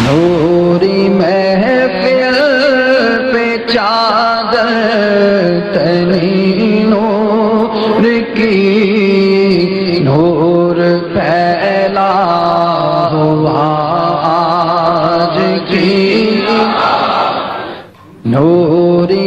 नूरी महफिल पे चादर तनी नूर की, नूर फैला हुआ आज की नूरी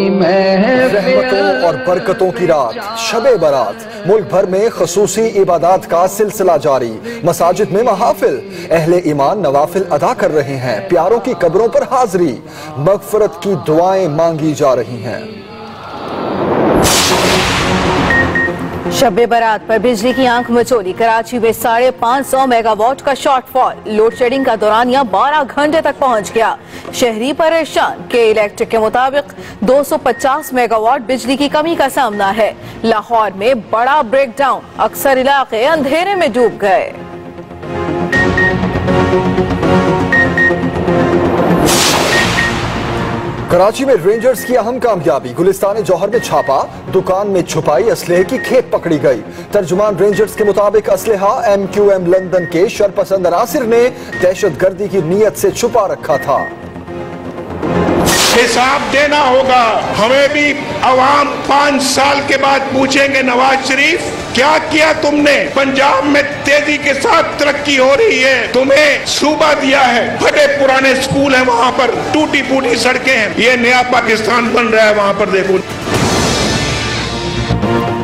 रहमतों और बरकतों की रात शबे बारात। मुल्क भर में खसूसी इबादत का सिलसिला जारी। मसाजिद में महाफिल, अहले ईमान नवाफिल अदा कर रहे हैं। प्यारों की कब्रों पर हाजिरी, मगफरत की दुआएं मांगी जा रही हैं। शब्बे बारात पर बिजली की आंख मचोली। कराची में 550 मेगावाट का शॉर्टफॉल। लोड शेडिंग का दौरानिया 12 घंटे तक पहुंच गया। शहरी परेशान। के इलेक्ट्रिक के मुताबिक 250 मेगावाट बिजली की कमी का सामना है। लाहौर में बड़ा ब्रेकडाउन, अक्सर इलाके अंधेरे में डूब गए। कराची में रेंजर्स की अहम कामयाबी। गुलिस्तान जौहर में छापा, दुकान में छुपाई असलहे की खेप पकड़ी गई। तर्जुमान रेंजर्स के मुताबिक असलहा MQM लंदन के शरपसंद अनासिर ने दहशतगर्दी की नीयत से छुपा रखा था। हिसाब देना होगा हमें भी। अवाम 5 साल के बाद पूछेंगे, नवाज शरीफ क्या किया तुमने? पंजाब में तेजी के साथ तरक्की हो रही है, तुम्हें सूबा दिया है, बड़े पुराने स्कूल हैं वहां पर, टूटी फूटी सड़कें हैं, ये नया पाकिस्तान बन रहा है वहां पर। देखो,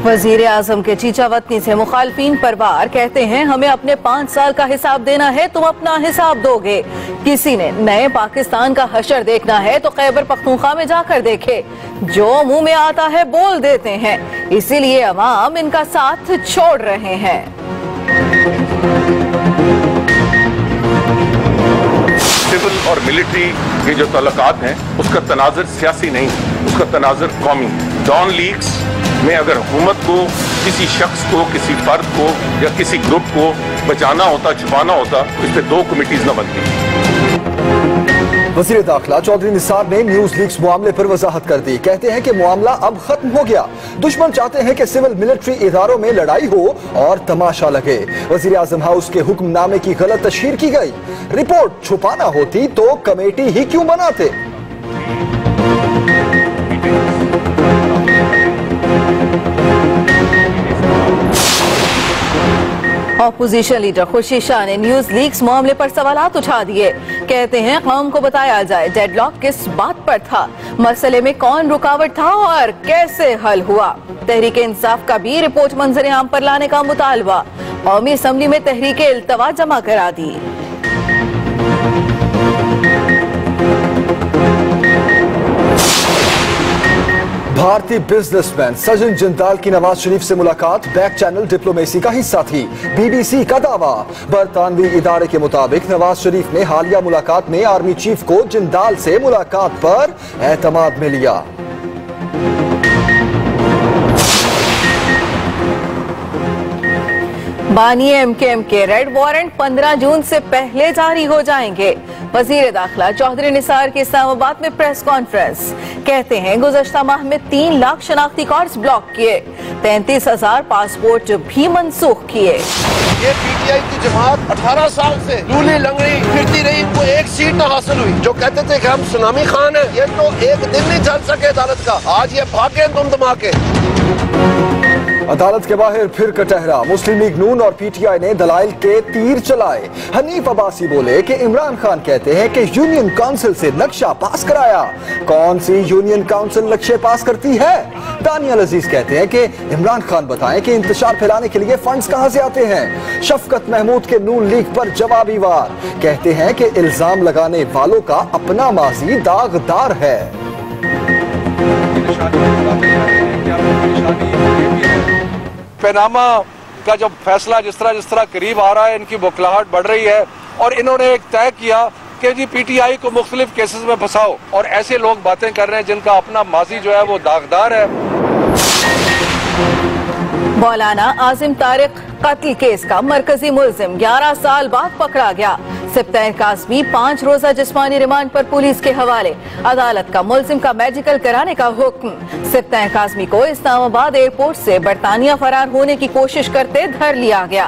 वजीर आजम के चीचा वतनी से मुखालफीन पर वार। कहते हैं हमें अपने 5 साल का हिसाब देना है, तुम अपना हिसाब दोगे। किसी ने नए पाकिस्तान का हशर देखना है तो खैबर पख्तूनख्वा में जाकर देखे। जो मुंह में आता है बोल देते हैं, इसीलिए अवाम इनका साथ छोड़ रहे हैं। सिविल और मिलिट्री के जो तल्लुकात हैं उसका तनाजुर सियासी नहीं, उसका तनाजुर कौमी। डॉन लीग्स में अगर हुकूमत को किसी शख्स को, किसी फर्द को या किसी ग्रुप को बचाना होता, छुपाना होता, तो इस पे 2 कमिटीज न बनती। वज़ीर दाखिला चौधरी निसार ने न्यूज लीक्स मामले पर वजाहत कर दी। कहते हैं कि मामला अब खत्म हो गया। दुश्मन चाहते हैं कि सिविल मिलिट्री इदारों में लड़ाई हो और तमाशा लगे। वज़ीर आज़म हाउस के हुक्मनामे की गलत तशहीर की गई। रिपोर्ट छुपाना होती तो कमेटी ही क्यों बनाते? ऑपोजिशन लीडर खुर्शीद शाह ने न्यूज लीक्स मामले पर सवालात उठा दिए। कहते हैं कौम को बताया जाए डेडलॉक किस बात पर था, मसले में कौन रुकावट था और कैसे हल हुआ। तहरीक इंसाफ का भी रिपोर्ट मंजर आम पर लाने का मुतालबा। कौमी असम्बली में तहरीक इल्तवा जमा करा दी। भारतीय बिजनेसमैन सचिन जिंदाल की नवाज शरीफ से मुलाकात बैक चैनल डिप्लोमेसी का हिस्सा थी। BBC का दावा। बरतानवी इदारे के मुताबिक नवाज शरीफ ने हालिया मुलाकात में आर्मी चीफ को जिंदाल से मुलाकात पर एतमाद में लिया। बानी MKM के रेड वारंट 15 जून से पहले जारी हो जाएंगे। वजीर दाखिला चौधरी निसार की इस्लामाबाद में प्रेस कॉन्फ्रेंस। कहते हैं गुज़श्ता माह में 3 लाख शनाख्ती कार्ड्स ब्लॉक किए, 33,000 पासपोर्ट भी मनसूख किए। ये PTI की जमात 18 साल से लूली लंगड़ी फिरती रही, वो एक सीट न हासिल हुई। जो कहते थे कि हम सुनामी खान है, ये तो एक दिन नहीं चल सके अदालत का। आज ये भागे तुम धमाके। अदालत के बाहर फिर कटहरा। मुस्लिम लीग नून और PTI ने दलाइल के तीर चलाए। हनीफ अब्बासी बोले कि इमरान खान कहते हैं कि यूनियन काउंसिल से नक्शा पास कराया। कौन सी यूनियन काउंसिल नक्शे पास करती है? दानियल अजीज कहते हैं कि इमरान खान बताएं कि इंतशार फैलाने के लिए फंड्स कहां से आते हैं। शफकत महमूद के नून लीग पर जवाबी वार। कहते हैं कि इल्जाम लगाने वालों का अपना माजी दागदार है। पैनामा का जब फैसला जिस तरह करीब आ रहा है, इनकी बुखलाहट बढ़ रही है और इन्होंने एक तय किया कि जी PTI को मुख्तलिफ केसेस में फंसाओ, और ऐसे लोग बातें कर रहे हैं जिनका अपना माजी जो है वो दागदार है। मौलाना आजिम तारिक कत्ल केस का मरकजी मुल्जिम 11 साल बाद पकड़ा गया। सिप्ताह काज़मी 5 रोजा जिस्मानी रिमांड पर पुलिस के हवाले। अदालत का मुल्जिम का मेडिकल कराने का हुक्म। सिप्ताह काज़मी को इस्लामाबाद एयरपोर्ट से बरतानिया फरार होने की कोशिश करते धर लिया गया।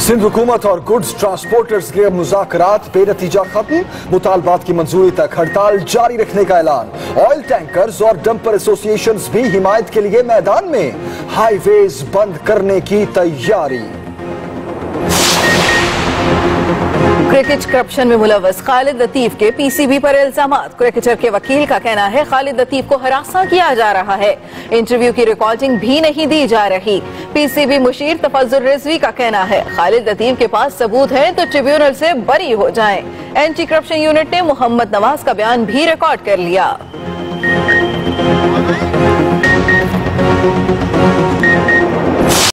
सिंध हुकूमत और गुड्स ट्रांसपोर्टर्स के मुज़ाकरात बेनतीजा खत्म, मुतालबात की मंजूरी तक हड़ताल जारी रखने का ऐलान। ऑयल टैंकर्स और डंपर एसोसिएशंस भी हिमायत के लिए मैदान में, हाईवेज बंद करने की तैयारी। क्रिकेट करप्शन में मुलव्वस खालिद लतीफ के पीसीबी पर इल्जामात। क्रिकेटर के वकील का कहना है खालिद लतीफ को हरासा किया जा रहा है, इंटरव्यू की रिकॉर्डिंग भी नहीं दी जा रही। पीसीबी मुशीर तफज्जुल रिजवी का कहना है खालिद लतीफ के पास सबूत है तो ट्रिब्यूनल से बरी हो जाएं। एंटी करप्शन यूनिट ने मोहम्मद नवाज का बयान भी रिकॉर्ड कर लिया।